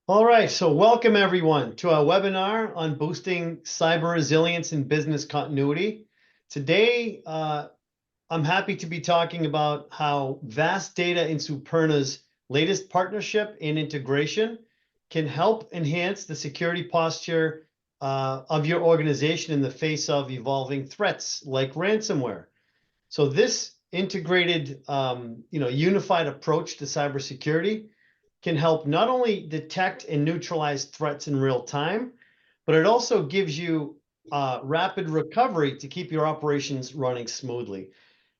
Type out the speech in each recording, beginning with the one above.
All right, so welcome everyone to our webinar on boosting cyber resilience and business continuity. Today, I'm happy to be talking about how VAST Data and Superna's latest partnership and integration can help enhance the security posture of your organization in the face of evolving threats like ransomware. So this integrated, unified approach to cybersecurity can help not only detect and neutralize threats in real time, but it also gives you rapid recovery to keep your operations running smoothly.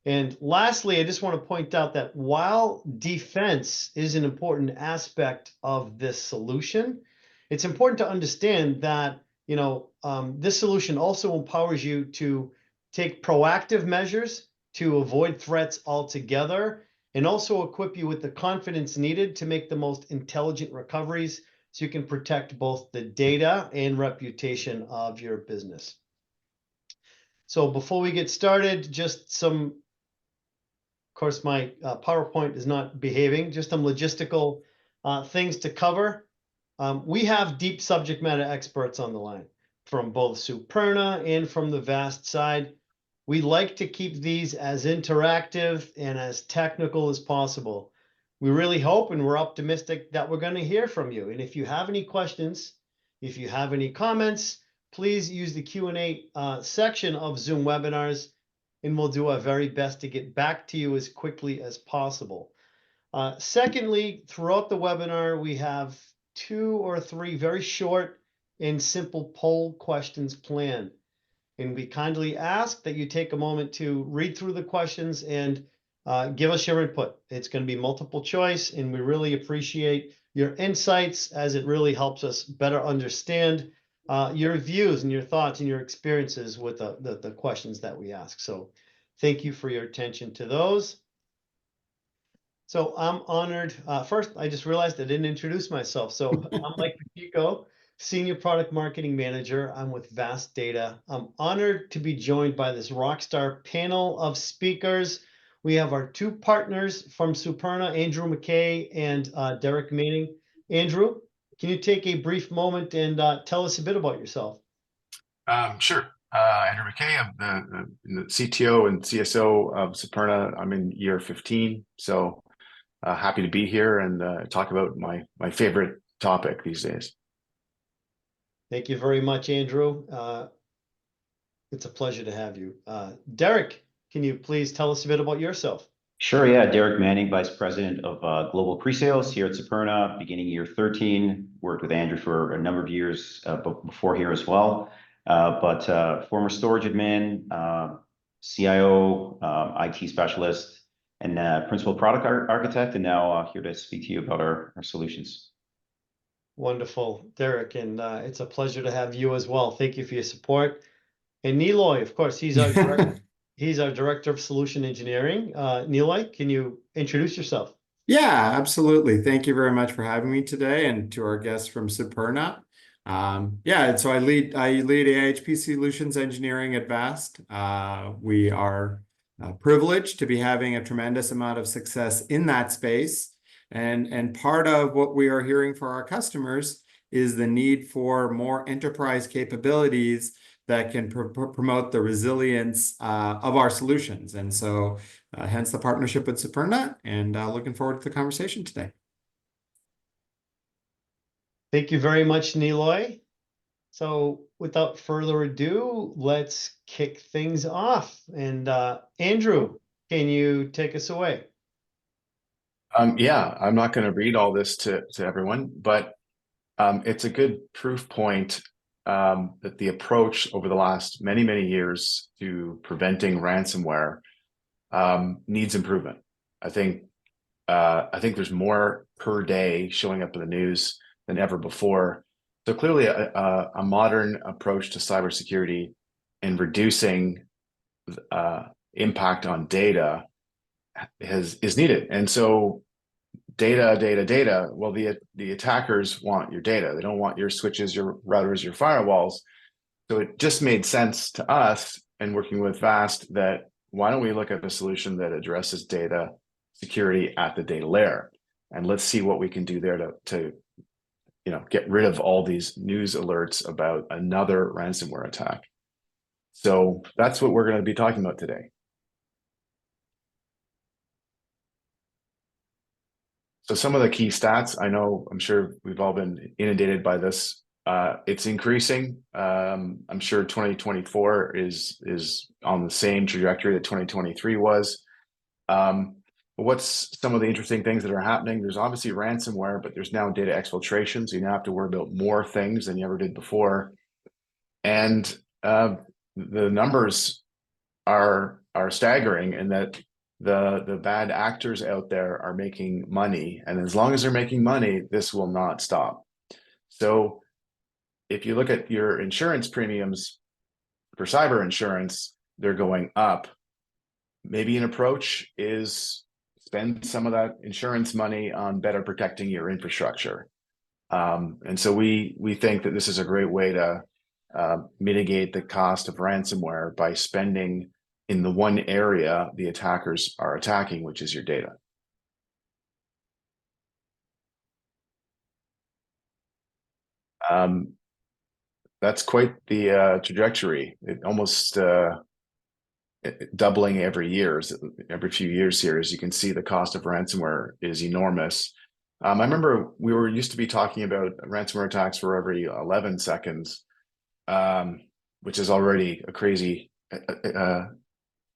And lastly, I just want to point out that while defense is an important aspect of this solution, it's important to understand that this solution also empowers you to take proactive measures to avoid threats altogether and also equip you with the confidence needed to make the most intelligent recoveries so you can protect both the data and reputation of your business. So before we get started, just some, of course, my PowerPoint is not behaving, just some logistical things to cover. We have deep subject matter experts on the line from both Superna and from the VAST side. We like to keep these as interactive and as technical as possible. We really hope and we're optimistic that we're going to hear from you. And if you have any questions, if you have any comments, please use the Q&A section of Zoom webinars, and we'll do our very best to get back to you as quickly as possible. Secondly, throughout the webinar, we have 2 or 3 very short and simple poll questions planned. And we kindly ask that you take a moment to read through the questions and give us your input. It's going to be multiple choice, and we really appreciate your insights as it really helps us better understand your views and your thoughts and your experiences with the questions that we ask. So thank you for your attention to those. So I'm honored. First, I just realized I didn't introduce myself. So I'm Mike Pacheco, Senior Product Marketing Manager. I'm with VAST Data. I'm honored to be joined by this rockstar panel of speakers. We have our 2 partners from Superna, Andrew McKay and Derek Manning. Andrew, can you take a brief moment and tell us a bit about yourself? Sure. Andrew McKay, I'm the CTO and CSO of Superna. I'm in year 15, so happy to be here and talk about my favorite topic these days. Thank you very much, Andrew. It's a pleasure to have you. Derek, can you please tell us a bit about yourself? Sure, yeah. Derek Manning, Vice President of Global Presales here at Superna, beginning year 13. Worked with Andrew for a number of years before here as well. But former storage admin, CIO, IT specialist, and principal product architect, and now here to speak to you about our solutions. Wonderful, Derek, and it's a pleasure to have you as well. Thank you for your support. And Niloy, of course, he's our Director of Solution Engineering. Niloy, can you introduce yourself? Yeah, absolutely. Thank you very much for having me today, and to our guests from Superna. So I lead AHP Solutions Engineering at VAST. We are privileged to be having a tremendous amount of success in that space. And part of what we are hearing for our customers is the need for more enterprise capabilities that can promote the resilience of our solutions. And so hence the partnership with Superna, and looking forward to the conversation today. Thank you very much, Niloy. So without further ado, let's kick things off. And Andrew, can you take us away? Yeah, I'm not going to read all this to everyone, but it's a good proof point that the approach over the last many years to preventing ransomware needs improvement. I think there's more per day showing up in the news than ever before. So clearly, a modern approach to cybersecurity and reducing impact on data is needed. And so data. Well, the attackers want your data. They don't want your switches, your routers, your firewalls. So it just made sense to us, and working with VAST, that why don't we look at a solution that addresses data security at the data layer, and let's see what we can do there to get rid of all these news alerts about another ransomware attack. So that's what we're going to be talking about today. So some of the key stats, I'm sure we've all been inundated by this. It's increasing. I'm sure 2024 is on the same trajectory that 2023 was. What's some of the interesting things that are happening? There's obviously ransomware, but there's now data exfiltration. So you now have to worry about more things than you ever did before. And the numbers are staggering in that the bad actors out there are making money. And as long as they're making money, this will not stop. So if you look at your insurance premiums for cyber insurance, they're going up. Maybe an approach is spend some of that insurance money on better protecting your infrastructure. And so we think that this is a great way to mitigate the cost of ransomware by spending in the one area the attackers are attacking, which is your data. That's quite the trajectory. It almost doubling every few years here. As you can see, the cost of ransomware is enormous. I remember we used to be talking about ransomware attacks for every 11 seconds, which is already a crazy,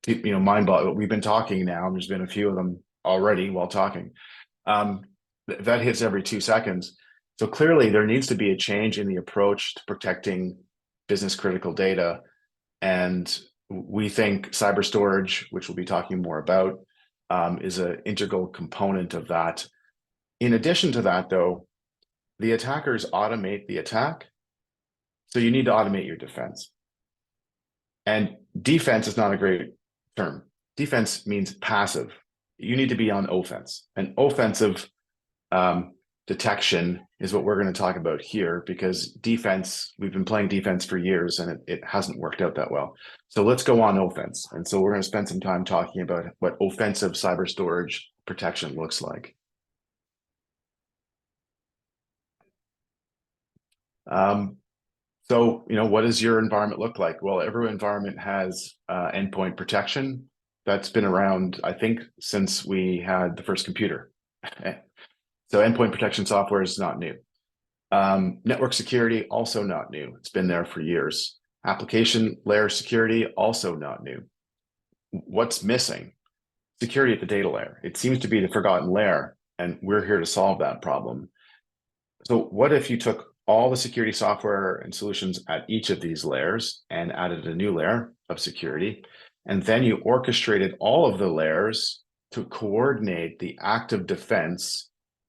mind-boggling. We've been talking now, and there's been a few of them already while talking. That hits every 2 seconds. So clearly there needs to be a change in the approach to protecting business critical data. And we think cyber storage, which we'll be talking more about, is an integral component of that. In addition to that, though, the attackers automate the attack. So you need to automate your defense. And defense is not a great term. Defense means passive. You need to be on offense. And offensive detection is what we're going to talk about here, because defense, we've been playing defense for years and it hasn't worked out that well. So let's go on offense. And so we're going to spend some time talking about what offensive cyber storage protection looks like. So, what does your environment look like? Well, every environment has endpoint protection. That's been around, I think, since we had the first computer. So endpoint protection software is not new. Network security, also not new. It's been there for years. Application layer security, also not new. What's missing? Security at the data layer. It seems to be the forgotten layer, and we're here to solve that problem. So what if you took all the security software and solutions at each of these layers and added a new layer of security, and then you orchestrated all of the layers to coordinate the active defense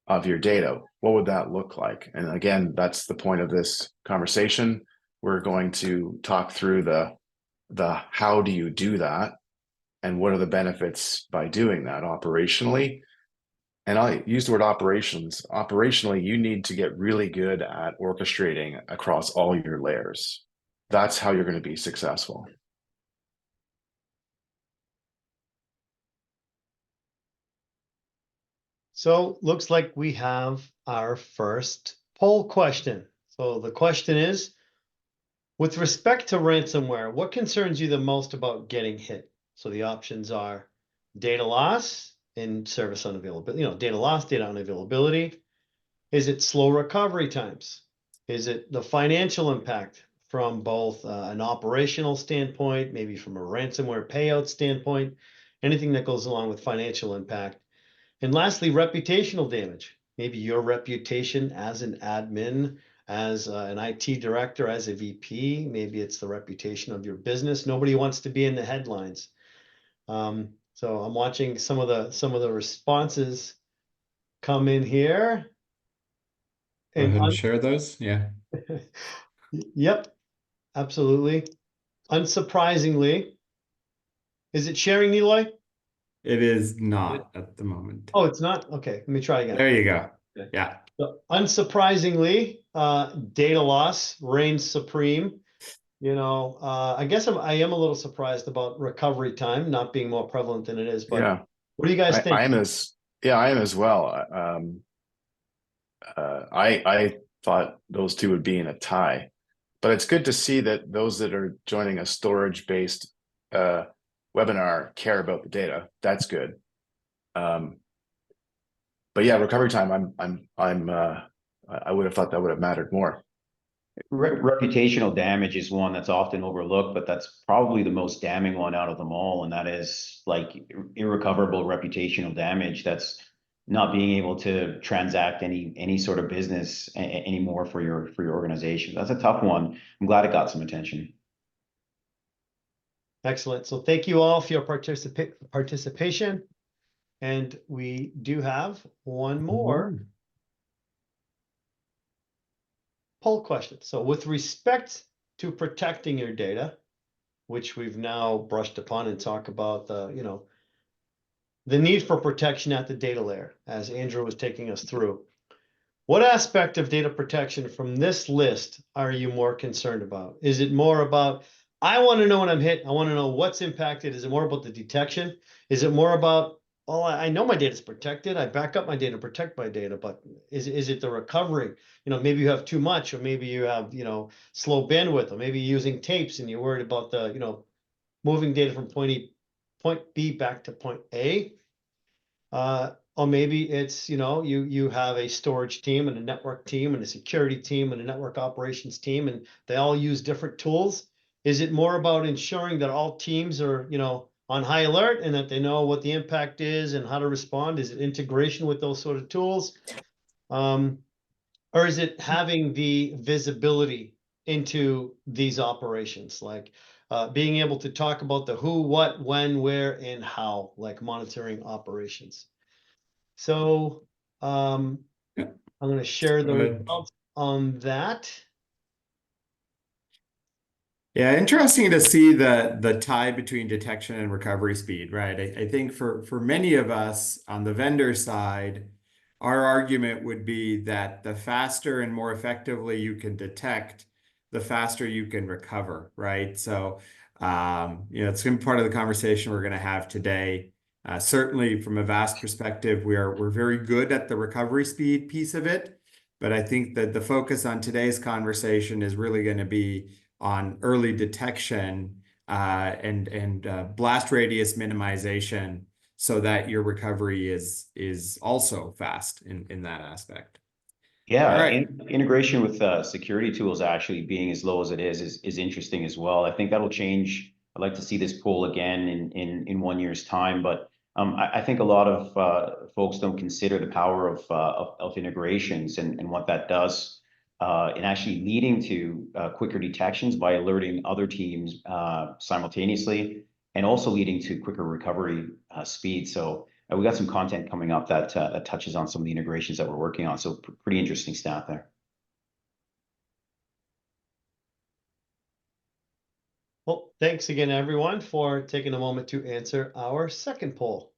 of your data? What would that look like? And again, that's the point of this conversation. We're going to talk through the how do you do that, and what are the benefits by doing that operationally. And I use the word operations. Operationally, you need to get really good at orchestrating across all your layers. That's how you're going to be successful. So looks like we have our first poll question. So the question is, with respect to ransomware, what concerns you the most about getting hit? So the options are data loss and service unavailability, data loss, data unavailability. Is it slow recovery times? Is it the financial impact from both an operational standpoint, maybe from a ransomware payout standpoint, anything that goes along with financial impact? And lastly, reputational damage. Maybe your reputation as an admin, as an IT director, as a VP. Maybe it's the reputation of your business. Nobody wants to be in the headlines. So I'm watching some of the responses come in here. Go ahead and share those. Yeah. Yep, absolutely. Unsurprisingly, is it sharing, Eloy? It is not at the moment. Oh, it's not? Okay, let me try again. There you go. Okay. Yeah. So, unsurprisingly, data loss reigns supreme. I guess I am a little surprised about recovery time not being more prevalent than it is. But yeah, what do you guys think? I am as well. I thought those two would be in a tie. But it's good to see that those that are joining a storage-based webinar care about the data. That's good. But yeah, recovery time. I would have thought that would have mattered more. Reputational damage is one that's often overlooked, but that's probably the most damning one out of them all, and that is like irrecoverable reputational damage. That's not being able to transact any sort of business anymore for your organization. That's a tough one. I'm glad it got some attention. Excellent. So thank you all for your participation. And we do have one more poll question. So with respect to protecting your data, which we've now brushed upon and talk about the need for protection at the data layer, as Andrew was taking us through. What aspect of data protection from this list are you more concerned about? Is it more about, I want to know when I'm hit, I want to know what's impacted? Is it more about the detection? Is it more about, well, I know my data is protected, I back up my data, protect my data, but is it the recovery? Maybe you have too much, or maybe you have, slow bandwidth, or maybe you're using tapes and you're worried about the, moving data from point B back to point A. Or maybe it's, you have a storage team and a network team and a security team and a network operations team, and they all use different tools. Is it more about ensuring that all teams are, on high alert and that they know what the impact is and how to respond? Is it integration with those sort of tools? Or is it having the visibility into these operations, like being able to talk about the who, what, when, where, and how, like monitoring operations? So I'm going to share the results on that. Yeah, interesting to see the tie between detection and recovery speed, right? I think for many of us on the vendor side, our argument would be that the faster and more effectively you can detect, the faster you can recover, right? So, it's going to be part of the conversation we're going to have today. Certainly from a VAST perspective, we're very good at the recovery speed piece of it, but I think that the focus on today's conversation is really going to be on early detection and blast radius minimization, so that your recovery is also fast in that aspect. Yeah, All right. integration with security tools actually being as low as it is interesting as well. I think that'll change. I'd like to see this poll again in 1 year's time, but I think a lot of folks don't consider the power of integrations and what that does in actually leading to quicker detections by alerting other teams simultaneously, and also leading to quicker recovery speed. So we got some content coming up that touches on some of the integrations that we're working on. So pretty interesting stat there. Well, thanks again, everyone, for taking a moment to answer our second poll.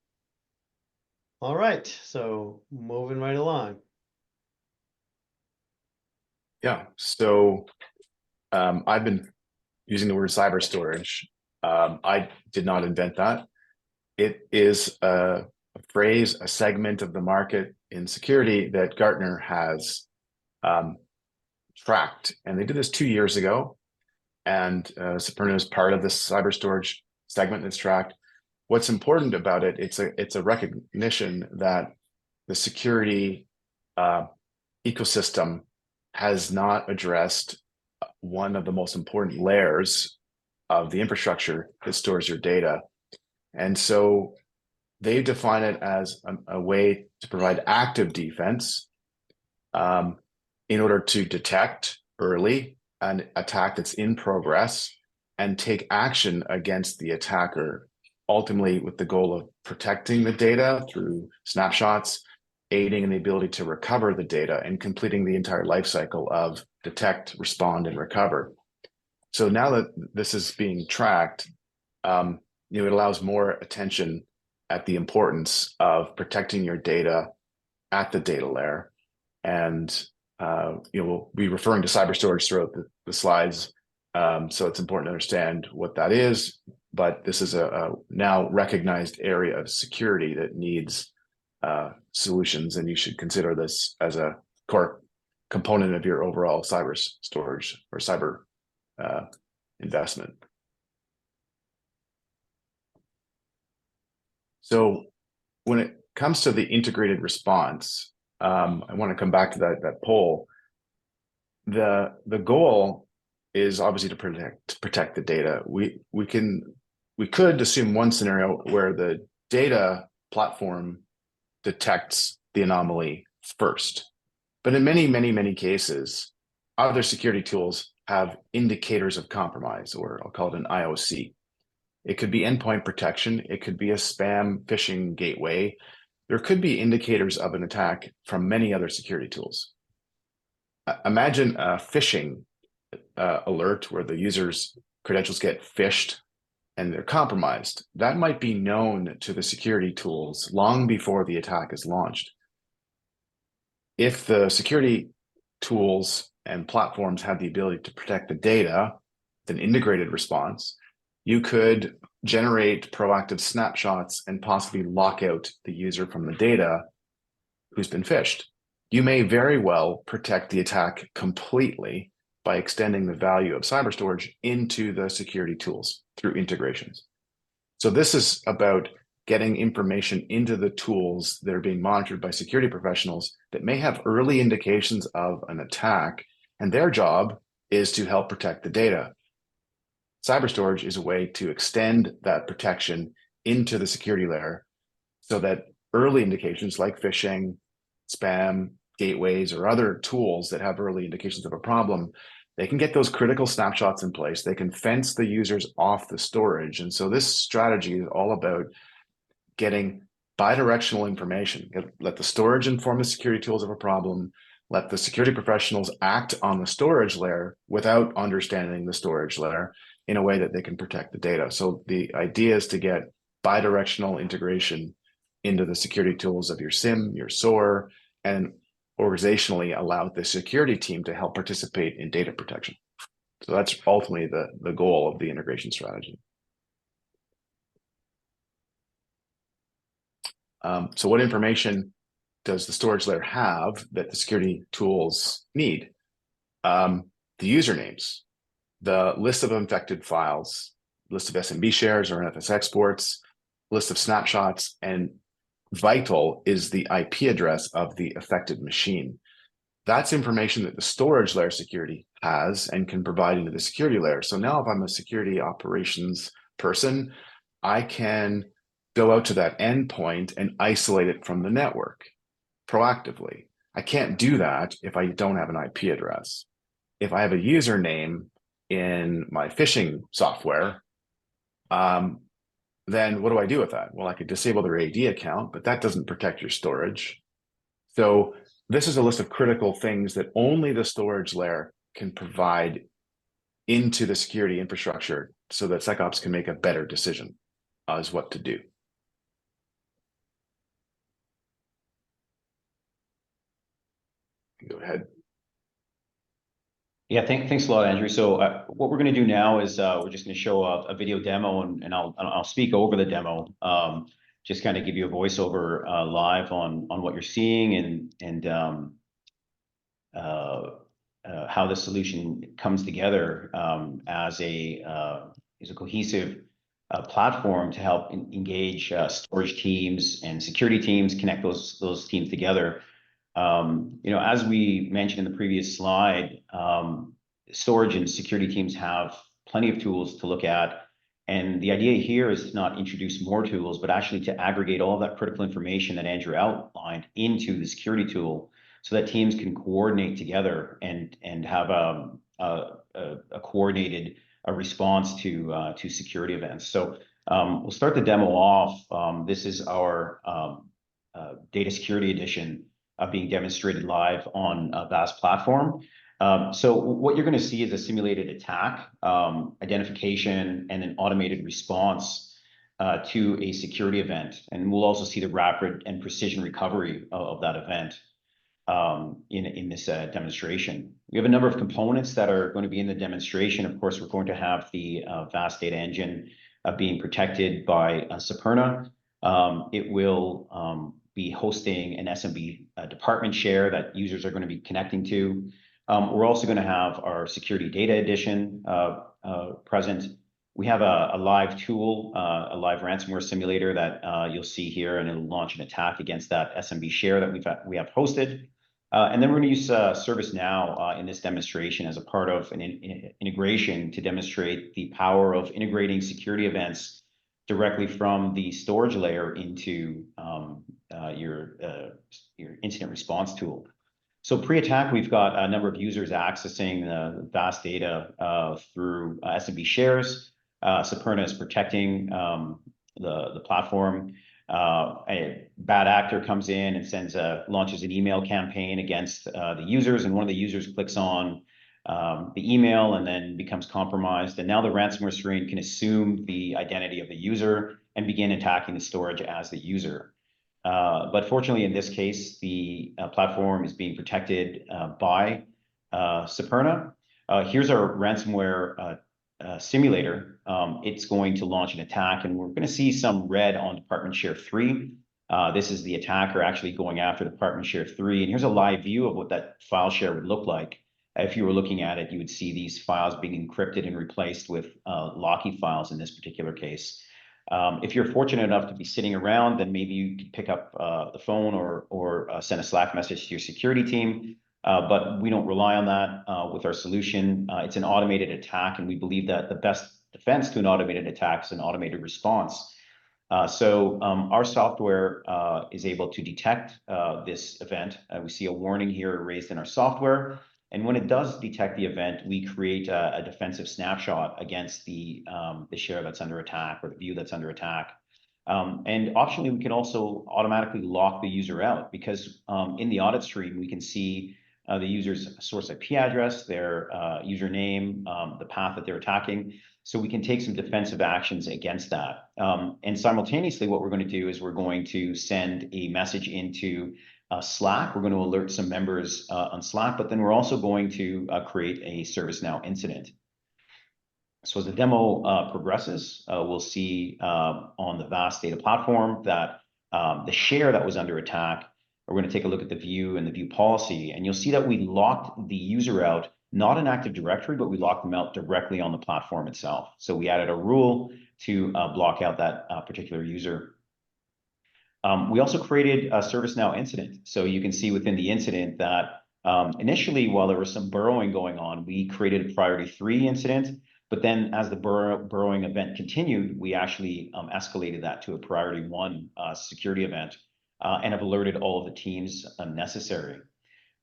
All right, so moving right along. Yeah, so I've been using the word cyber storage. I did not invent that. It is a phrase, a segment of the market in security that Gartner has tracked. And they did this 2 years ago. And Superna is part of this cyber storage segment that's tracked. What's important about it, it's a recognition that the security ecosystem has not addressed one of the most important layers of the infrastructure that stores your data. And so they define it as a way to provide active defense in order to detect early an attack that's in progress and take action against the attacker, ultimately with the goal of protecting the data through snapshots, aiding in the ability to recover the data, and completing the entire life cycle of detect, respond, and recover. So now that this is being tracked, it allows more attention at the importance of protecting your data at the data layer. And we'll be referring to cyber storage throughout the slides. So it's important to understand what that is, but this is a now recognized area of security that needs solutions, and you should consider this as a core component of your overall cyber storage or cyber investment. So when it comes to the integrated response, I want to come back to that poll. The goal is obviously to protect the data. We could assume one scenario where the data platform detects the anomaly first, but in many cases, other security tools have indicators of compromise, or I'll call it an IOC. It could be endpoint protection. It could be a spam phishing gateway. There could be indicators of an attack from many other security tools. Imagine a phishing alert where the user's credentials get phished and they're compromised. That might be known to the security tools long before the attack is launched. If the security tools and platforms have the ability to protect the data, with an integrated response, you could generate proactive snapshots and possibly lock out the user from the data who's been phished. You may very well protect the attack completely by extending the value of cyber storage into the security tools through integrations. So this is about getting information into the tools that are being monitored by security professionals that may have early indications of an attack, and their job is to help protect the data. Cyber storage is a way to extend that protection into the security layer so that early indications like phishing, spam, gateways, or other tools that have early indications of a problem, they can get those critical snapshots in place. They can fence the users off the storage. And so this strategy is all about getting bidirectional information. Let the storage inform the security tools of a problem. Let the security professionals act on the storage layer without understanding the storage layer in a way that they can protect the data. So the idea is to get bidirectional integration into the security tools of your SIEM, your SOAR, and organizationally allow the security team to help participate in data protection. So that's ultimately the goal of the integration strategy. So what information does the storage layer have that the security tools need? The usernames, the list of infected files, list of SMB shares or NFS exports, list of snapshots, and vital is the IP address of the affected machine. That's information that the storage layer security has and can provide into the security layer. So now if I'm a security operations person, I can go out to that endpoint and isolate it from the network proactively. I can't do that if I don't have an IP address. If I have a username in my phishing software, then what do I do with that? Well, I could disable their AD account, but that doesn't protect your storage. So this is a list of critical things that only the storage layer can provide into the security infrastructure so that SecOps can make a better decision as what to do. Go ahead. Yeah, thanks a lot, Andrew. So what we're going to do now is we're just going to show a video demo, and I'll speak over the demo, just kind of give you a voiceover live on what you're seeing and how the solution comes together as a cohesive platform to help engage storage teams and security teams, connect those teams together. As we mentioned in the previous slide, storage and security teams have plenty of tools to look at. And the idea here is to not introduce more tools, but actually to aggregate all of that critical information that Andrew outlined into the security tool so that teams can coordinate together and have a coordinated response to security events. So we'll start the demo off. This is our Data Security Edition being demonstrated live on VAST platform. So what you're going to see is a simulated attack, identification, and an automated response to a security event. And we'll also see the rapid and precision recovery of that event in this demonstration. We have a number of components that are going to be in the demonstration. Of course, we're going to have the VAST data engine being protected by Superna. It will be hosting an SMB department share that users are going to be connecting to. We're also going to have our security data edition present. We have a live tool, a live ransomware simulator that you'll see here, and it'll launch an attack against that SMB share that we have hosted. And then we're going to use ServiceNow in this demonstration as a part of an integration to demonstrate the power of integrating security events directly from the storage layer into your incident response tool. So pre-attack, we've got a number of users accessing the VAST data through SMB shares. Superna is protecting the platform. A bad actor comes in and launches an email campaign against the users, and one of the users clicks on the email and then becomes compromised. And now the ransomware strain can assume the identity of the user and begin attacking the storage as the user. But fortunately, in this case, the platform is being protected by Superna. Here's our ransomware simulator. It's going to launch an attack, and we're going to see some red on department share 3. This is the attacker actually going after department share 3. And here's a live view of what that file share would look like. If you were looking at it, you would see these files being encrypted and replaced with locky files in this particular case. If you're fortunate enough to be sitting around, then maybe you could pick up the phone or send a Slack message to your security team. But we don't rely on that with our solution. It's an automated attack, and we believe that the best defense to an automated attack is an automated response. So our software is able to detect this event. We see a warning here raised in our software. And when it does detect the event, we create a defensive snapshot against the share that's under attack or the view that's under attack. And optionally, we can also automatically lock the user out, because in the audit stream, we can see the user's source IP address, their username, the path that they're attacking. So we can take some defensive actions against that. And simultaneously, what we're going to do is we're going to send a message into Slack. We're going to alert some members on Slack, but then we're also going to create a ServiceNow incident. So as the demo progresses, we'll see on the VAST data platform that the share that was under attack, we're going to take a look at the view and the view policy, and you'll see that we locked the user out, not in Active Directory, but we locked them out directly on the platform itself. So we added a rule to block out that particular user. We also created a ServiceNow incident. So you can see within the incident that initially, while there was some burrowing going on, we created a priority 3 incident. But then as the burrowing event continued, we actually escalated that to a priority 1 security event and have alerted all of the teams necessary.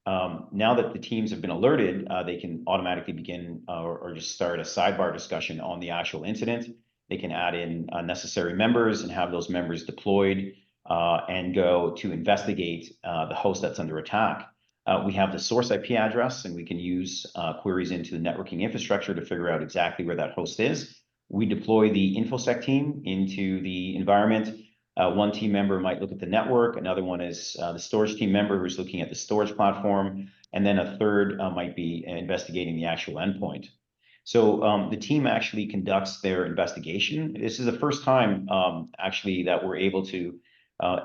Now that the teams have been alerted, they can automatically begin or just start a sidebar discussion on the actual incident. They can add in necessary members and have those members deployed and go to investigate the host that's under attack. We have the source IP address, and we can use queries into the networking infrastructure to figure out exactly where that host is. We deploy the InfoSec team into the environment. One team member might look at the network. Another one is the storage team member who's looking at the storage platform. And then a third might be investigating the actual endpoint. So the team actually conducts their investigation. This is the first time actually that we're able to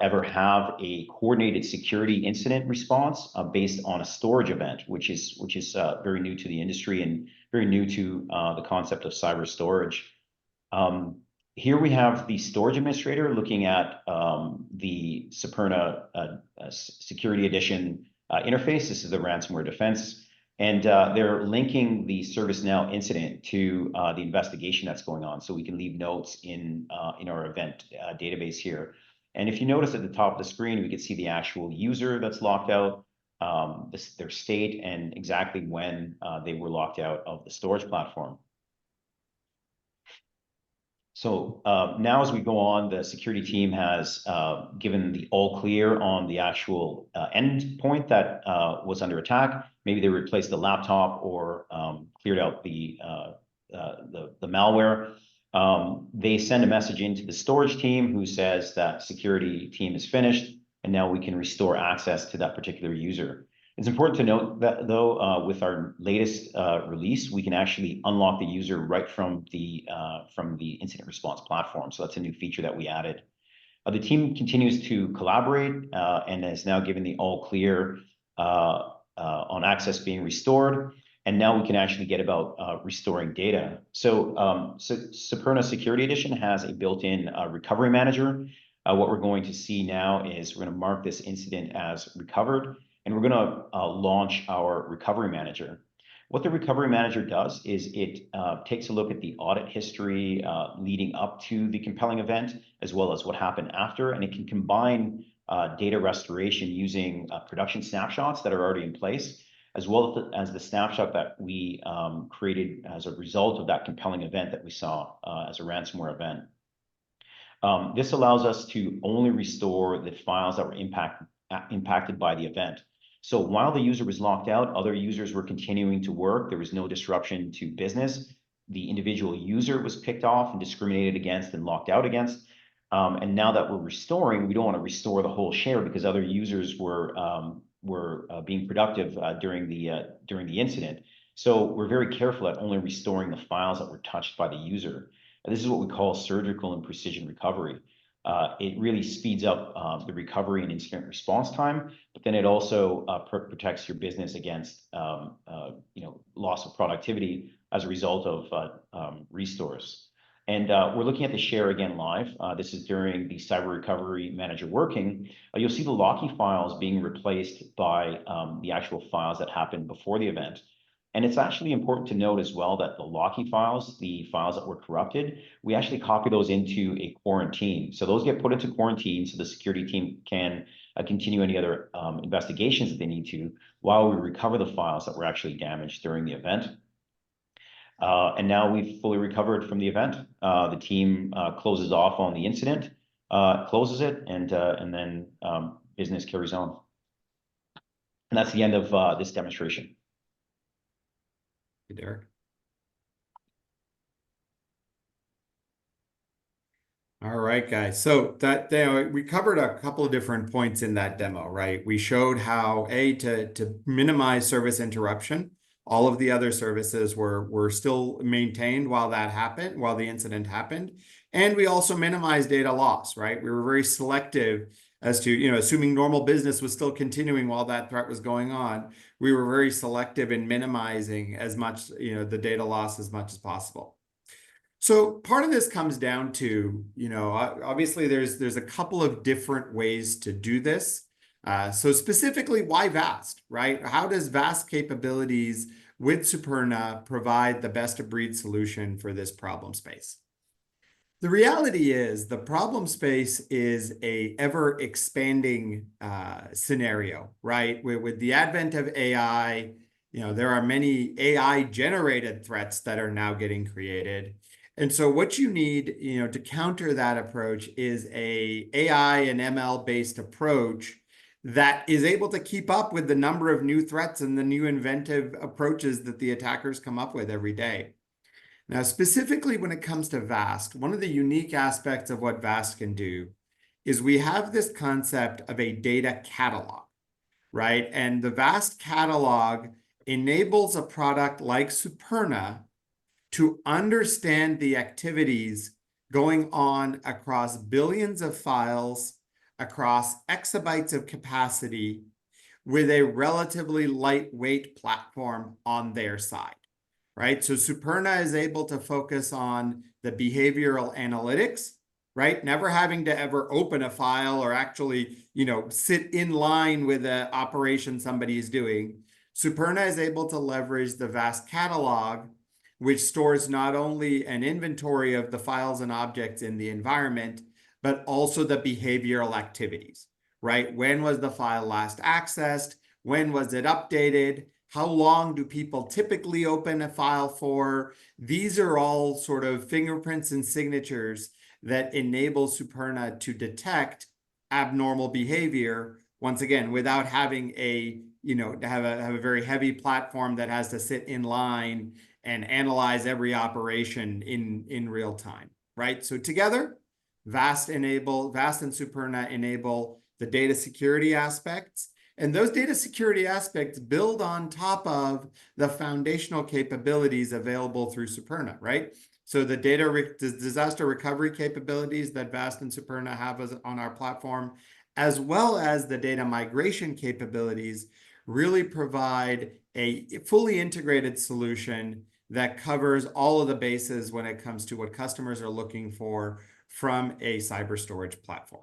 ever have a coordinated security incident response based on a storage event, which is very new to the industry and very new to the concept of cyber storage. Here we have the storage administrator looking at the Superna Security Edition interface. This is the ransomware defense, and they're linking the ServiceNow incident to the investigation that's going on, so we can leave notes in our event database here. And if you notice at the top of the screen, we can see the actual user that's locked out, their state, and exactly when they were locked out of the storage platform. So now as we go on, the security team has given the all clear on the actual endpoint that was under attack. Maybe they replaced the laptop or cleared out the malware. They send a message into the storage team who says that security team is finished, and now we can restore access to that particular user. It's important to note that, though, with our latest release, we can actually unlock the user right from the incident response platform. So that's a new feature that we added. The team continues to collaborate and is now given the all clear on access being restored. And now we can actually get about restoring data. So Superna Security Edition has a built-in recovery manager. What we're going to see now is we're going to mark this incident as recovered, and we're going to launch our recovery manager. What the recovery manager does is it takes a look at the audit history leading up to the compelling event, as well as what happened after, and it can combine data restoration using production snapshots that are already in place, as well as the snapshot that we created as a result of that compelling event that we saw as a ransomware event. This allows us to only restore the files that were impacted by the event. So while the user was locked out, other users were continuing to work. There was no disruption to business. The individual user was picked off and discriminated against and locked out against. And now that we're restoring, we don't want to restore the whole share because other users were being productive during the incident. So we're very careful at only restoring the files that were touched by the user. And this is what we call surgical and precision recovery. It really speeds up the recovery and incident response time, but then it also protects your business against loss of productivity as a result of restores. And we're looking at the share again live. This is during the Cyber Recovery Manager working. You'll see the Locky files being replaced by the actual files that happened before the event. And it's actually important to note as well that the Locky files, the files that were corrupted, we actually copy those into a quarantine. So those get put into quarantine so the security team can continue any other investigations that they need to while we recover the files that were actually damaged during the event. And now we've fully recovered from the event. The team closes off on the incident, closes it, and then business carries on. And that's the end of this demonstration. Hey, Derek. All right, guys. So that we covered a couple of different points in that demo, right? We showed how to minimize service interruption. All of the other services were still maintained while that happened, while the incident happened. And we also minimized data loss, right? We were very selective as to, assuming normal business was still continuing while that threat was going on, we were very selective in minimizing as much, the data loss as much as possible. So part of this comes down to, obviously there's a couple of different ways to do this. So specifically, why VAST, right? How does VAST capabilities with Superna provide the best of breed solution for this problem space? The reality is the problem space is a ever expanding scenario, right? With the advent of AI, there are many AI generated threats that are now getting created. And so what you need, to counter that approach is a AI and ML based approach that is able to keep up with the number of new threats and the new inventive approaches that the attackers come up with every day. Now, specifically when it comes to VAST, one of the unique aspects of what VAST can do is we have this concept of a data catalog, right? And the VAST catalog enables a product like Superna to understand the activities going on across billions of files, across exabytes of capacity, with a relatively lightweight platform on their side, right? So Superna is able to focus on the behavioral analytics, right? Never having to ever open a file or actually, sit in line with the operation somebody is doing. Superna is able to leverage the VAST catalog, which stores not only an inventory of the files and objects in the environment, but also the behavioral activities, right? When was the file last accessed? When was it updated? How long do people typically open a file for? These are all sort of fingerprints and signatures that enable Superna to detect abnormal behavior, once again, without having to have a very heavy platform that has to sit in line and analyze every operation in real time, right? So together, VAST and Superna enable the data security aspects And those data security aspects build on top of the foundational capabilities available through Superna, right? So the disaster recovery capabilities that VAST and Superna have on our platform, as well as the data migration capabilities, really provide a fully integrated solution that covers all of the bases when it comes to what customers are looking for from a cyber storage platform.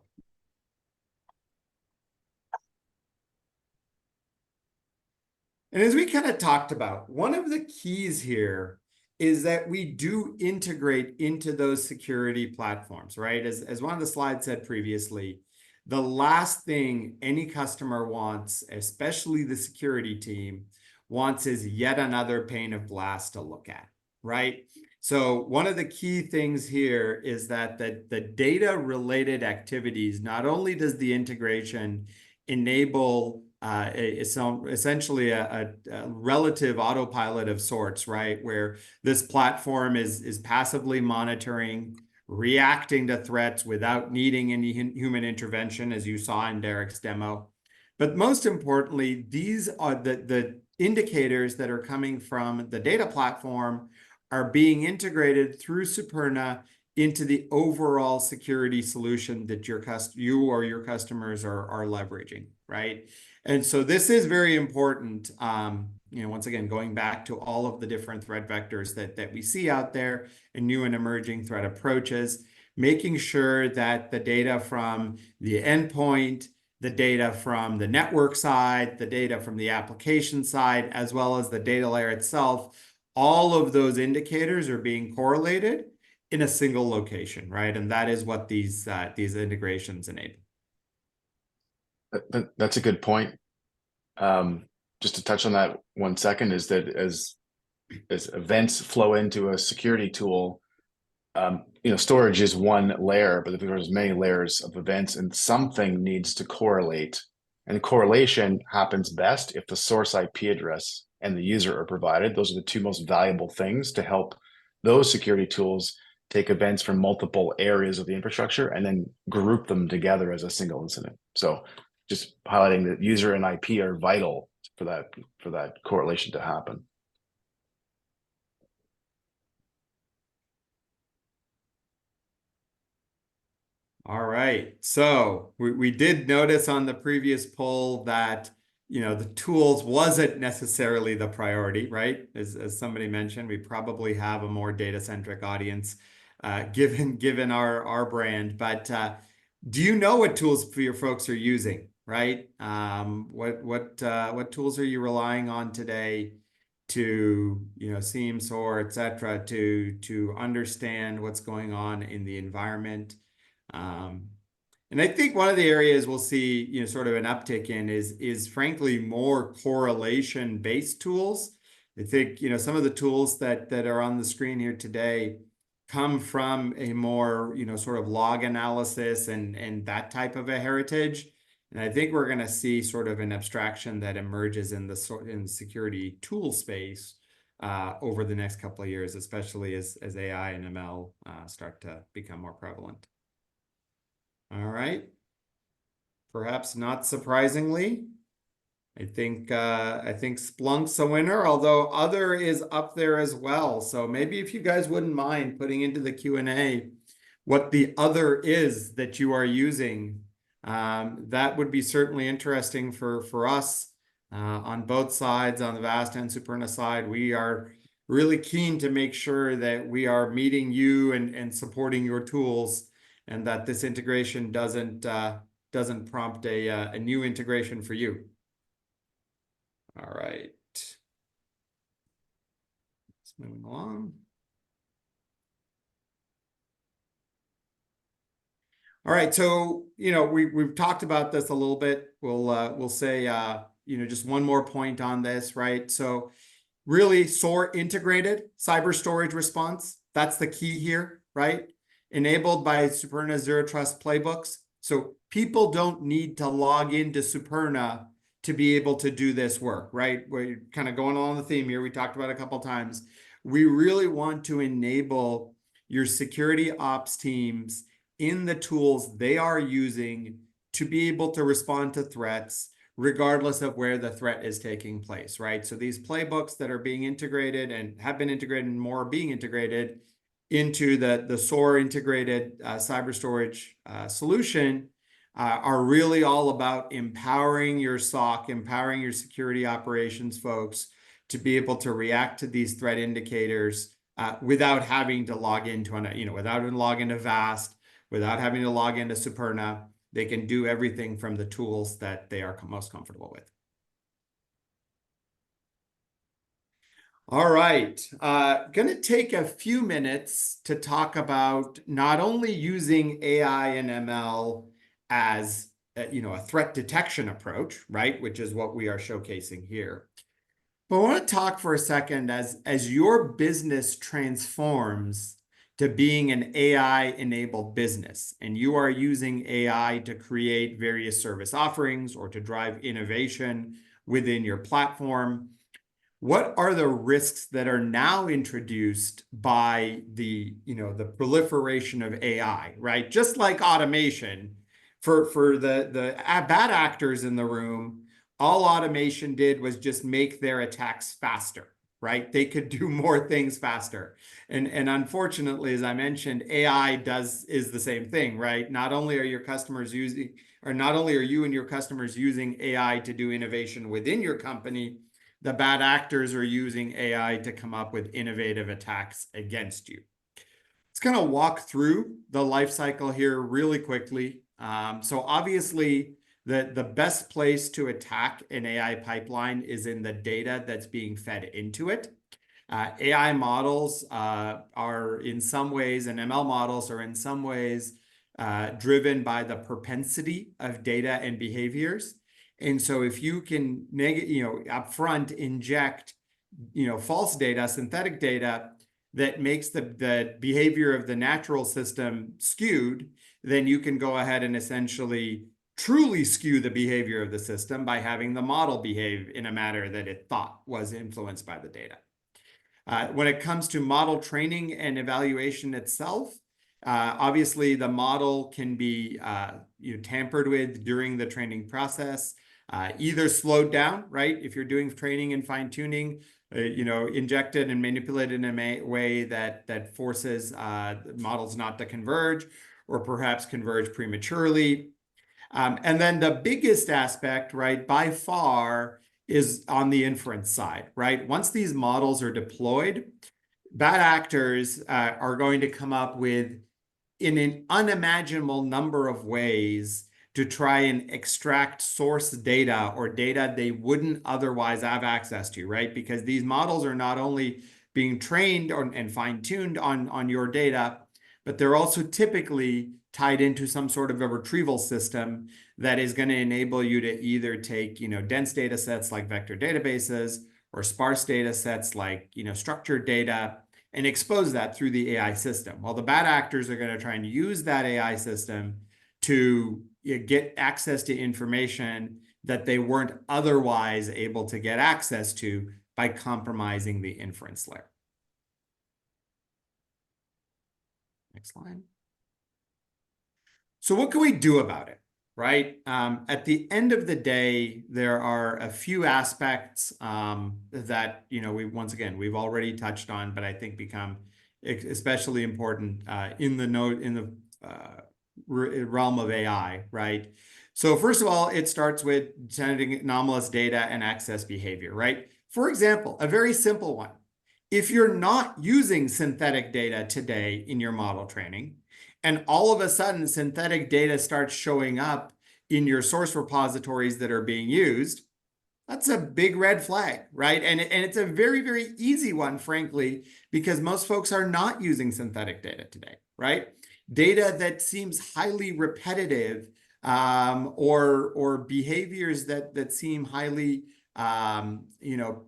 And as we kind of talked about, one of the keys here is that we do integrate into those security platforms, right? As one of the slides said previously, the last thing any customer wants, especially the security team, wants is yet another pane of glass to look at, right? So one of the key things here is that the data-related activities, not only does the integration enable essentially a relative autopilot of sorts, right? Where this platform is passively monitoring, reacting to threats without needing any human intervention, as you saw in Derek's demo. But most importantly, these are the indicators that are coming from the data platform are being integrated through Superna into the overall security solution that you or your customers are leveraging, right? And so this is very important. Once again, going back to all of the different threat vectors that we see out there and new and emerging threat approaches, making sure that the data from the endpoint, the data from the network side, the data from the application side, as well as the data layer itself, all of those indicators are being correlated in a single location, right? And that is what these integrations enable. That's a good point. Just to touch on that 1 second, is that as events flow into a security tool, storage is one layer, but there's many layers of events, and something needs to correlate. And correlation happens best if the source IP address and the user are provided. Those are the two most valuable things to help those security tools take events from multiple areas of the infrastructure and then group them together as a single incident. So just highlighting that user and IP are vital for that correlation to happen. All right. So we did notice on the previous poll that the tools wasn't necessarily the priority, right? As somebody mentioned, we probably have a more data-centric audience given our brand. But do you know what tools for your folks are using, right? What tools are you relying on today to SIEM, SOAR, et cetera, to understand what's going on in the environment? And I think one of the areas we'll see, sort of an uptick in is frankly more correlation-based tools. I think, some of the tools that are on the screen here today come from a more, sort of log analysis and that type of a heritage. And I think we're going to see sort of an abstraction that emerges in the security tool space over the next couple of years, especially as AI and ML start to become more prevalent. All right. Perhaps not surprisingly, I think Splunk's a winner, although other is up there as well. So maybe if you guys wouldn't mind putting into the Q&A what the other is that you are using, that would be certainly interesting for us on both sides, on the VAST and Superna side. We are really keen to make sure that we are meeting you and supporting your tools, and that this integration doesn't prompt a new integration for you. All right. Let's move along. All right, so we've talked about this a little bit. We'll say just one more point on this, right? So really, SOAR integrated cyber storage response. That's the key here, right? Enabled by Superna Zero Trust playbooks. So people don't need to log into Superna to be able to do this work, right? We're kind of going along the theme here. We talked about it a couple of times. We really want to enable your security ops teams in the tools they are using to be able to respond to threats, regardless of where the threat is taking place, right? So these playbooks that are being integrated and have been integrated and more are being integrated into the SOAR integrated cyber storage solution are really all about empowering your SOC, empowering your security operations folks to be able to react to these threat indicators without having to log into without having to log into VAST, without having to log into Superna. They can do everything from the tools that they are most comfortable with. All right, going to take a few minutes to talk about not only using AI and ML as a threat detection approach, right, which is what we are showcasing here. But I want to talk for a second as your business transforms to being an AI-enabled business, and you are using AI to create various service offerings or to drive innovation within your platform. What are the risks that are now introduced by the proliferation of AI, right? Just like automation, for the bad actors in the room, all automation did was just make their attacks faster, right? They could do more things faster. And unfortunately, as I mentioned, AI is the same thing, right? Not only are you and your customers using AI to do innovation within your company, the bad actors are using AI to come up with innovative attacks against you. Let's kind of walk through the life cycle here really quickly. So obviously, the best place to attack an AI pipeline is in the data that's being fed into it. AI models are in some ways, and ML models are in some ways driven by the propensity of data and behaviors. And so if you can upfront inject false data, synthetic data that makes the behavior of the natural system skewed, then you can go ahead and essentially truly skew the behavior of the system by having the model behave in a manner that it thought was influenced by the data. When it comes to model training and evaluation itself, obviously the model can be tampered with during the training process, either slowed down, right? If you're doing training and fine tuning, injected and manipulated in a way that forces models not to converge or perhaps converge prematurely. And then the biggest aspect, right, by far is on the inference side, right? Once these models are deployed, bad actors are going to come up with in an unimaginable number of ways to try and extract source data or data they wouldn't otherwise have access to, right? Because these models are not only being trained and fine-tuned on your data, but they're also typically tied into some sort of a retrieval system that is going to enable you to either take, dense data sets like vector databases or sparse data sets like, structured data and expose that through the AI system. Well, the bad actors are going to try and use that AI system to get access to information that they weren't otherwise able to get access to by compromising the inference layer. Next slide. So what can we do about it, right? At the end of the day, there are a few aspects that, we've already touched on, but I think become especially important in the realm of AI, right? So first of all, it starts with sending anomalous data and access behavior, right? For example, a very simple one. If you're not using synthetic data today in your model training, and all of a sudden synthetic data starts showing up in your source repositories that are being used, that's a big red flag, right? And it's a very, very easy one, frankly, because most folks are not using synthetic data today, right? Data that seems highly repetitive or behaviors that seem highly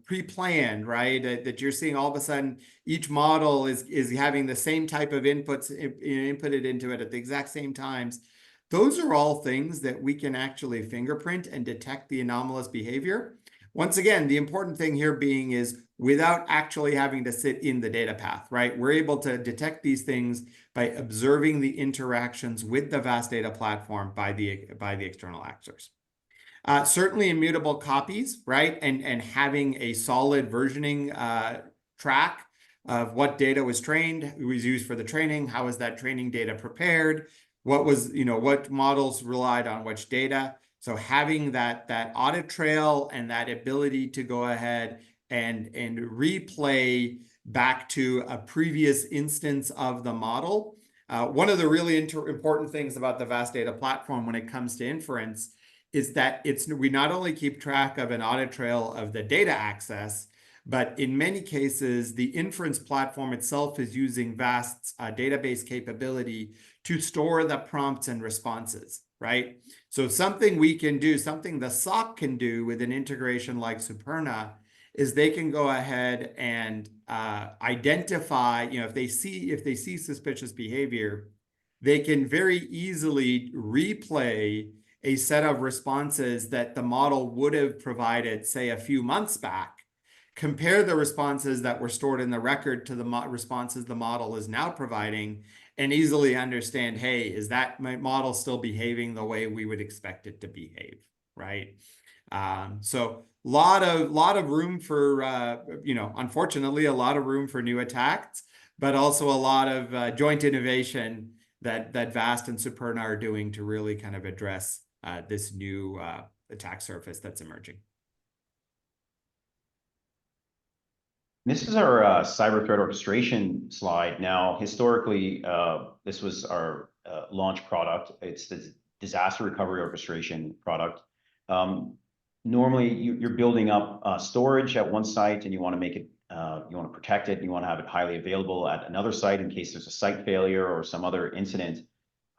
pre-planned, right? That you're seeing all of a sudden each model is having the same type of inputs inputted into it at the exact same times. Those are all things that we can actually fingerprint and detect the anomalous behavior. Once again, the important thing here being is without actually having to sit in the data path, right? We're able to detect these things by observing the interactions with the VAST data platform by the external actors. Certainly immutable copies, right? And having a solid versioning track of what data was trained, was used for the training, how was that training data prepared, what was, what models relied on which data. So having that audit trail and that ability to go ahead and replay back to a previous instance of the model. One of the really important things about the VAST Data platform when it comes to inference is that we not only keep track of an audit trail of the data access, but in many cases, the inference platform itself is using VAST's database capability to store the prompts and responses, right? So something we can do, something the SOC can do with an integration like Superna, is they can go ahead and identify, if they see suspicious behavior, they can very easily replay a set of responses that the model would have provided, say, a few months back, compare the responses that were stored in the record to the responses the model is now providing, and easily understand, hey, is that my model still behaving the way we would expect it to behave, right? So lot of room for, unfortunately, a lot of room for new attacks, but also a lot of joint innovation that VAST and Superna are doing to really kind of address this new attack surface that's emerging. This is our cyber threat orchestration slide. Now, historically, this was our launch product. It's the disaster recovery orchestration product. Normally, you're building up storage at one site, and you want to make it, you want to protect it, and you want to have it highly available at another site in case there's a site failure or some other incident.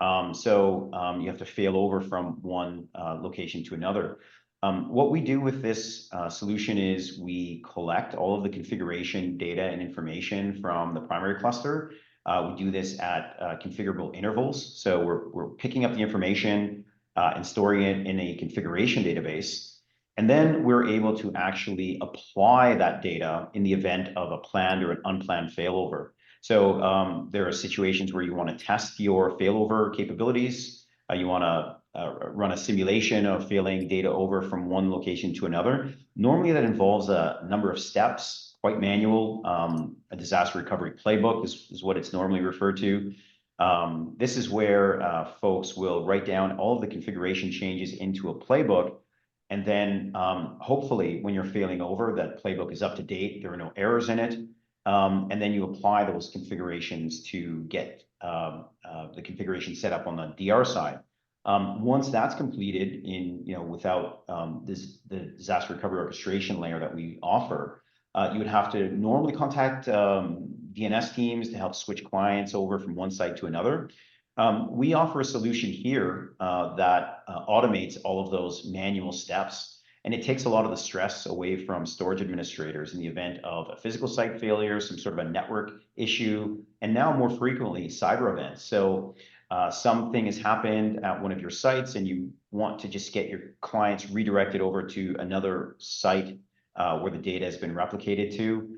You have to fail over from one location to another. What we do with this solution is we collect all of the configuration data and information from the primary cluster. We do this at configurable intervals. So we're picking up the information and storing it in a configuration database. And then we're able to actually apply that data in the event of a planned or an unplanned failover. So there are situations where you want to test your failover capabilities. You want to run a simulation of failing data over from one location to another. Normally that involves a number of steps, quite manual. A disaster recovery playbook is what it's normally referred to. This is where folks will write down all of the configuration changes into a playbook. And then hopefully when you're failing over, that playbook is up to date, there are no errors in it. And then you apply those configurations to get the configuration set up on the DR side. Once that's completed without the disaster recovery orchestration layer that we offer, you would have to normally contact DNS teams to help switch clients over from one site to another. We offer a solution here that automates all of those manual steps. And it takes a lot of the stress away from storage administrators in the event of a physical site failure, some sort of a network issue, and now more frequently, cyber events. So something has happened at one of your sites and you want to just get your clients redirected over to another site where the data has been replicated to.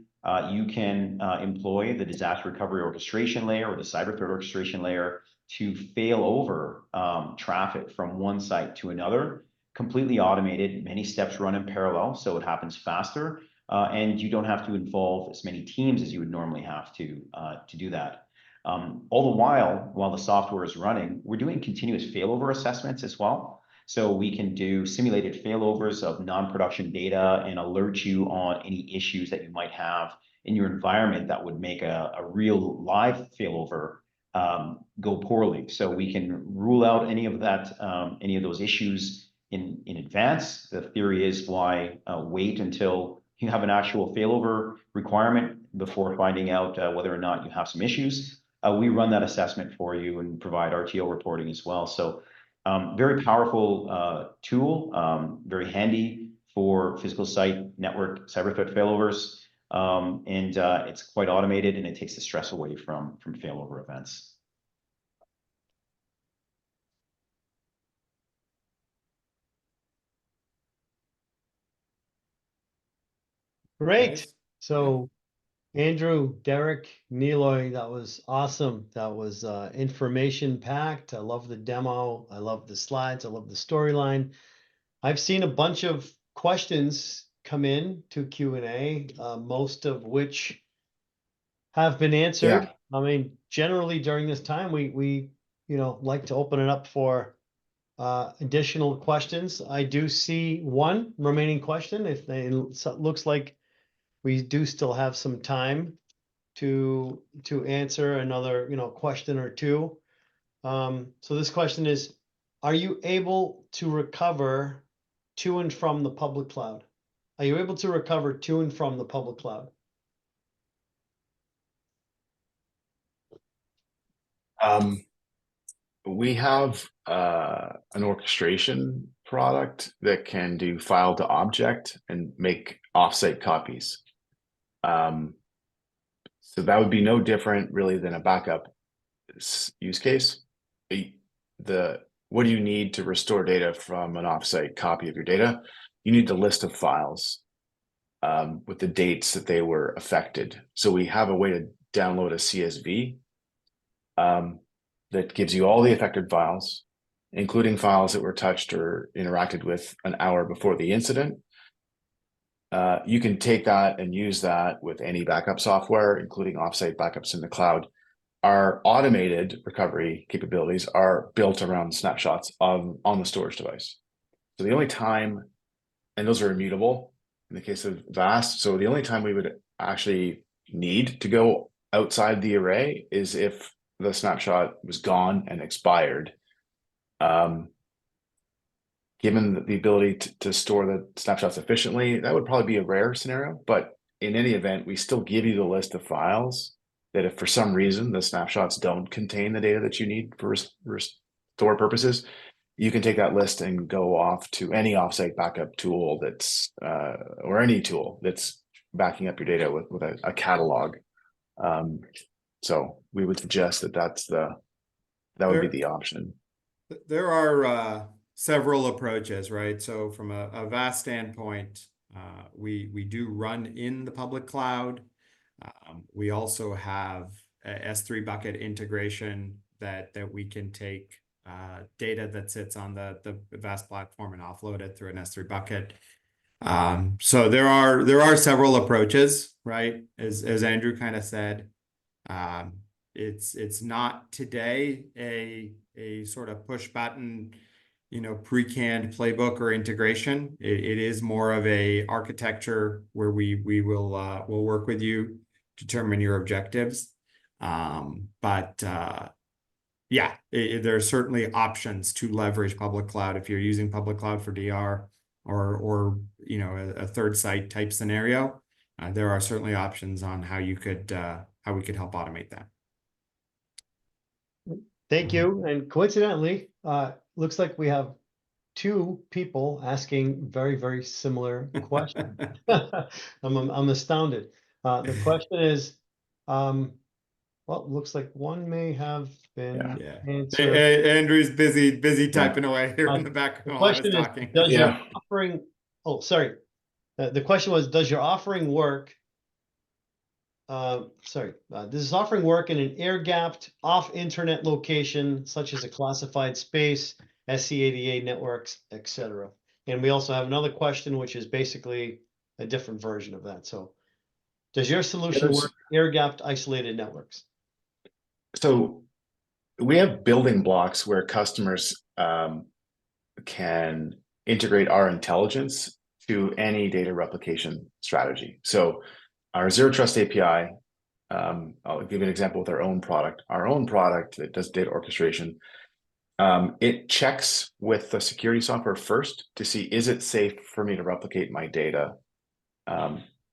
You can employ the disaster recovery orchestration layer or the cyber threat orchestration layer to fail over traffic from one site to another. Completely automated, many steps run in parallel, so it happens faster, and you don't have to involve as many teams as you would normally have to do that. All the while the software is running, we're doing continuous failover assessments as well. So we can do simulated failovers of non-production data and alert you on any issues that you might have in your environment that would make a real live failover go poorly. So we can rule out any of those issues in advance. The theory is why wait until you have an actual failover requirement before finding out whether or not you have some issues. We run that assessment for you and provide RTO reporting as well. So very powerful tool, very handy for physical site network cyber threat failovers. And it's quite automated and it takes the stress away from failover events. Great. Nice. So Andrew, Derek, Niloy, that was awesome. That was information packed. I love the demo. I love the slides. I love the storyline. I've seen a bunch of questions come in to Q&A, most of which have been answered. I mean, generally during this time, we like to open it up for additional questions. I do see one remaining question. If they, so it looks like we do still have some time to answer another question or two. So this question is, are you able to recover to and from the public cloud? Are you able to recover to and from the public cloud? We have an orchestration product that can do file to object and make offsite copies. So that would be no different really than a backup use case. What do you need to restore data from an offsite copy of your data? You need the list of files with the dates that they were affected. So we have a way to download a CSV that gives you all the affected files, including files that were touched or interacted with an hour before the incident. You can take that and use that with any backup software, including offsite backups in the cloud. Our automated recovery capabilities are built around snapshots on the storage device. So the only time, and those are immutable in the case of VAST. So the only time we would actually need to go outside the array is if the snapshot was gone and expired. Given the ability to store the snapshots efficiently, that would probably be a rare scenario. But in any event, we still give you the list of files that if for some reason the snapshots don't contain the data that you need for restore purposes, you can take that list and go off to any offsite backup tool that's or any tool that's backing up your data with a catalog. So we would suggest that would be the option. There are several approaches, right? So from a VAST standpoint, we do run in the public cloud. We also have a S3 bucket integration that we can take data that sits on the VAST platform and offload it through an S3 bucket. So there are several approaches, right? As Andrew kind of said, it's not today a sort of push button, pre-canned playbook or integration. It is more of a architecture where we will we'll work with you, determine your objectives. But there are certainly options to leverage public cloud if you're using public cloud for DR or a third site type scenario. There are certainly options on how we could help automate that. Thank you. And coincidentally, looks like we have two people asking very, very similar questions. I'm astounded. The question is, well, it looks like one may have been answered. Andrew's busy typing away here in the background while I was talking. Does your offering? Oh, sorry. The question was, does your offering work? Does this offering work in an air-gapped, off-internet location, such as a classified space, SC-ADA networks, etc.? And we also have another question, which is basically a different version of that. So, does your solution work air-gapped, isolated networks? So, we have building blocks where customers can integrate our intelligence to any data replication strategy. So, our Zero Trust API, I'll give you an example with our own product. Our own product that does data orchestration, it checks with the security software first to see, is it safe for me to replicate my data?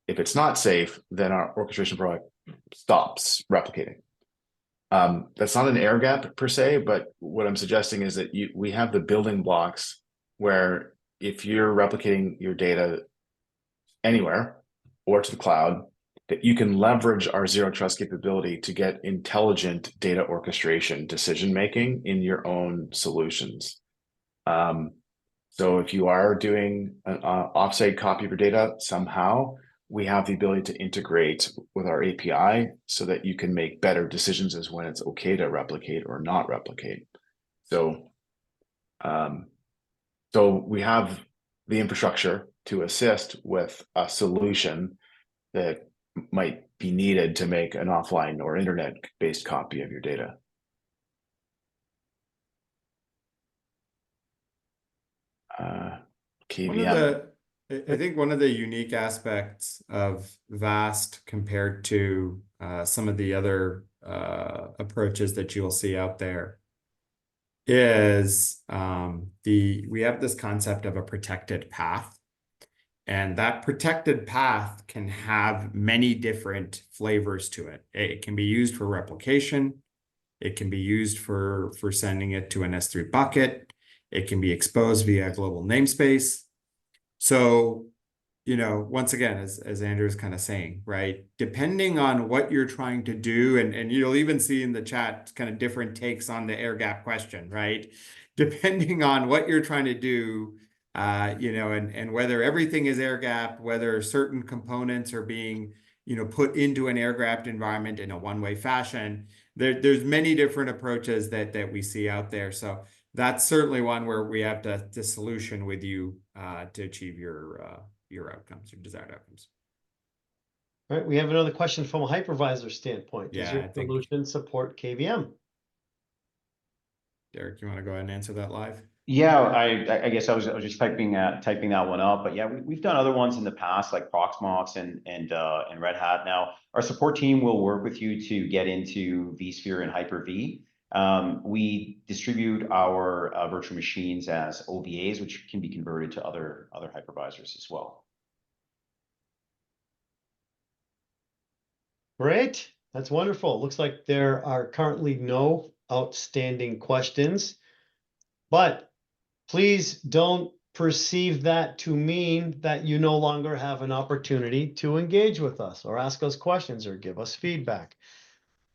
If it's not safe, then our orchestration product stops replicating. That's not an air gap per se, but what I'm suggesting is that we have the building blocks where if you're replicating your data anywhere or to the cloud, that you can leverage our Zero Trust capability to get intelligent data orchestration decision-making in your own solutions. So if you are doing an offsite copy of your data somehow, we have the ability to integrate with our API so that you can make better decisions as when it's okay to replicate or not replicate. So, so we have the infrastructure to assist with a solution that might be needed to make an offline or internet-based copy of your data. KVM. I think one of the unique aspects of VAST compared to some of the other approaches that you'll see out there is we have this concept of a protected path. And that protected path can have many different flavors to it. It can be used for replication. It can be used for sending it to an S3 bucket. It can be exposed via global namespace. So, you know, once again, as Andrew is kind of saying, right, depending on what you're trying to do, and you'll even see in the chat kind of different takes on the air gap question, right? Depending on what you're trying to do, you know, and whether everything is air gapped, whether certain components are being, you know, put into an air gapped environment in a one-way fashion, there's many different approaches that we see out there. So that's certainly one where we have the solution with you to achieve your outcomes, your desired outcomes. All right, we have another question from a hypervisor standpoint. Does Yeah, your I think- solution support KVM? Derek, you want to go ahead and answer that live? Yeah, I guess I was just typing that one up, but yeah, we've done other ones in the past like Proxmox and Red Hat. Now, our support team will work with you to get into vSphere and Hyper-V. We distribute our virtual machines as OVAs, which can be converted to other hypervisors as well. Great, that's wonderful. Looks like there are currently no outstanding questions, but please don't perceive that to mean that you no longer have an opportunity to engage with us or ask us questions or give us feedback.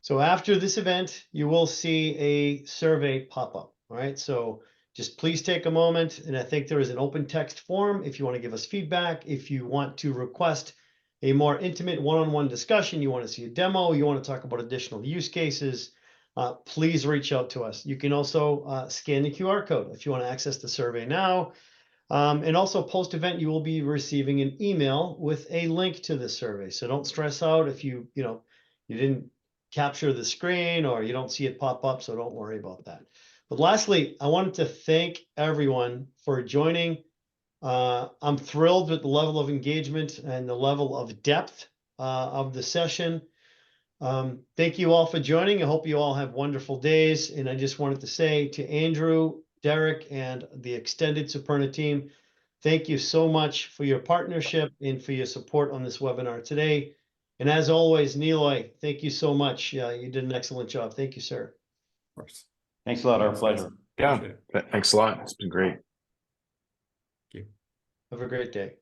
So after this event, you will see a survey pop up, all right? So just please take a moment, and I think there is an open text form if you want to give us feedback, if you want to request a more intimate one-on-one discussion, you want to see a demo, you want to talk about additional use cases, please reach out to us. You can also scan the QR code if you want to access the survey now. And also post-event, you will be receiving an email with a link to the survey. So don't stress out if you didn't capture the screen or you don't see it pop up, so don't worry about that. But lastly, I wanted to thank everyone for joining. I'm thrilled with the level of engagement and the level of depth of the session. Thank you all for joining. I hope you all have wonderful days. And I just wanted to say to Andrew, Derek, and the extended Superna team, thank you so much for your partnership and for your support on this webinar today. And as always, Niloy, thank you so much. You did an excellent job. Thank you, sir. Of course. Thanks a lot. Our Thanks, pleasure. guys. Yeah, thanks a lot. It's been great. Have a great day.